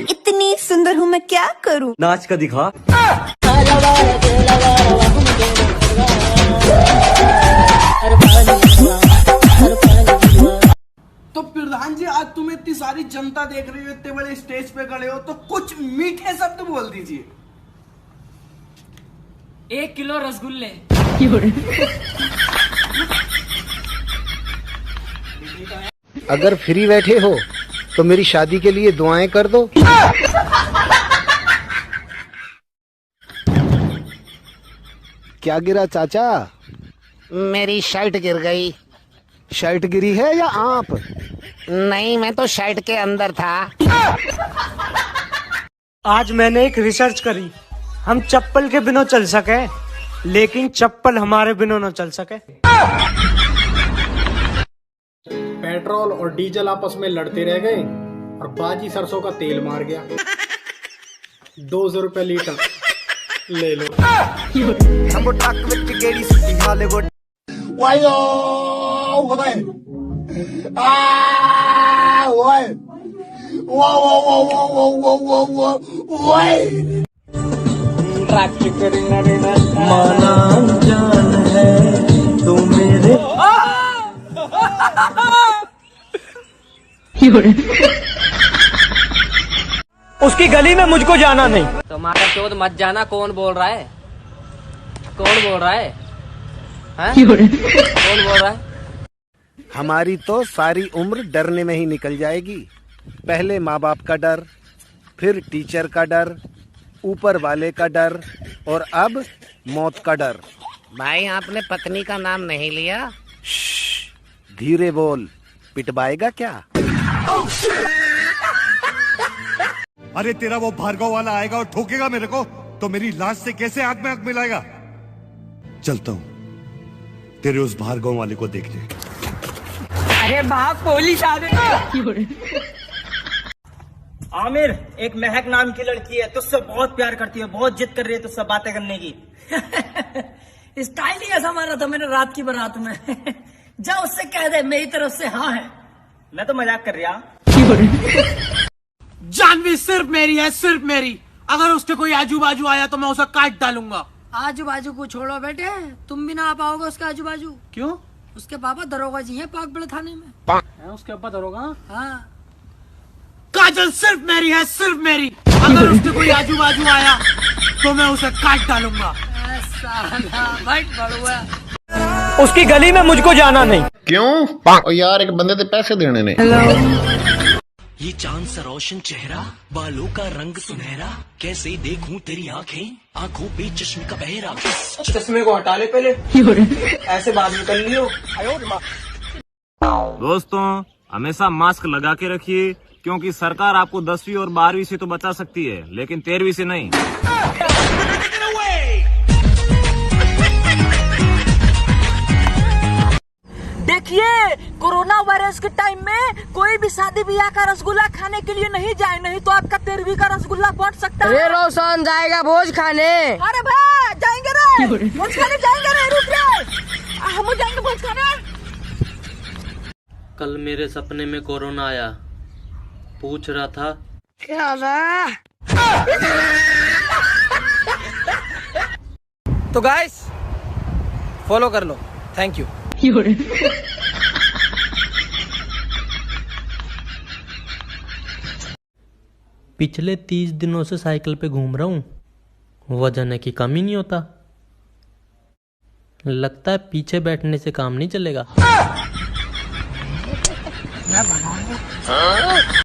इतनी सुंदर हूँ मैं क्या करूँ। नाच का दिखा। तो प्रधान जी, आज तुम्हें इतनी सारी जनता देख रही हो, इतने बड़े स्टेज पे खड़े हो, तो कुछ मीठे शब्द बोल दीजिए। 1 किलो रसगुल्ले। अगर फ्री बैठे हो तो मेरी शादी के लिए दुआएं कर दो। क्या गिरा चाचा? मेरी शर्ट गिर गई। शर्ट गिरी है या आप? नहीं, मैं तो शर्ट के अंदर था। आज मैंने एक रिसर्च करी, हम चप्पल के बिना चल सके लेकिन चप्पल हमारे बिना न चल सके। पेट्रोल और डीजल आपस में लड़ते रह गए और बाजी सरसों का तेल मार गया। 200 रुपए लीटर ले लो। माना जान है तो मेरे उसकी गली में मुझको जाना नहीं। तुम्हारा चोद मत जाना। कौन बोल रहा है? कौन बोल रहा है? हैं? कौन बोल रहा है? हमारी तो सारी उम्र डरने में ही निकल जाएगी। पहले माँ बाप का डर, फिर टीचर का डर, ऊपर वाले का डर और अब मौत का डर। भाई, आपने पत्नी का नाम नहीं लिया? धीरे बोल, पिटवाएगा क्या? अरे तेरा वो भार्गव वाला आएगा और ठोकेगा मेरे को, तो मेरी लाश से कैसे आंख में आंख मिलाएगा? चलता हूँ तेरे उस भार्गव वाले को देखने। अरे भाग, पुलिस आ गई। आमिर, एक महक नाम की लड़की है, तुझसे बहुत प्यार करती है, बहुत जिद कर रही है तुझसे बातें करने की। स्टाइल ही ऐसा मारा था मैंने रात की बारात में। जा उससे कह दे मेरी तरफ से हाँ है। मैं तो मजाक कर रहा। जानवी सिर्फ मेरी है, सिर्फ मेरी। अगर उसके कोई आजू बाजू आया तो मैं उसे काट डालूंगा। आजू बाजू को छोड़ो बेटे, तुम भी ना आ पाओगे उसके आजू बाजू। क्यों? उसके पापा दरोगा जी हैं पाकबड़े थाने में। उसके अब्बा दरोगा? हाँ। काजल सिर्फ मेरी है, सिर्फ मेरी। अगर उसके कोई आजू बाजू आया तो मैं उसे काट डालूंगा। उसकी गली में मुझको जाना नहीं। क्यों? यार, एक बंदे से पैसे देने ने। ये चांद सा रोशन चेहरा, बालों का रंग सुनहरा, कैसे देखूं तेरी आंखें, आंखों पे चश्मे का बहरा। चश्मे को हटा ले पहले, ऐसे बाद में कर लियो। दोस्तों, हमेशा मास्क लगा के रखिए, क्योंकि सरकार आपको 10वीं और 12वीं से तो बचा सकती है, लेकिन 13वीं से नहीं। देखिए, कोरोना वायरस के टाइम में कोई भी शादी ब्याह का रसगुल्ला खाने के लिए नहीं जाए, नहीं तो आपका 13वीं का रसगुल्ला पहुंच सकता है। रोशन जाएगा भोज खाने। अरे भाई, जाएंगे रे भोज खाने, जाएंगे रे, रुक रे, हम जाएंगे भोज खाने। कल मेरे सपने में कोरोना आया, पूछ रहा था क्या था? तो गाइस फॉलो कर लो, थैंक यू। पिछले 30 दिनों से साइकिल पे घूम रहा हूँ, वजन की कमी नहीं होता। लगता है पीछे बैठने से काम नहीं चलेगा।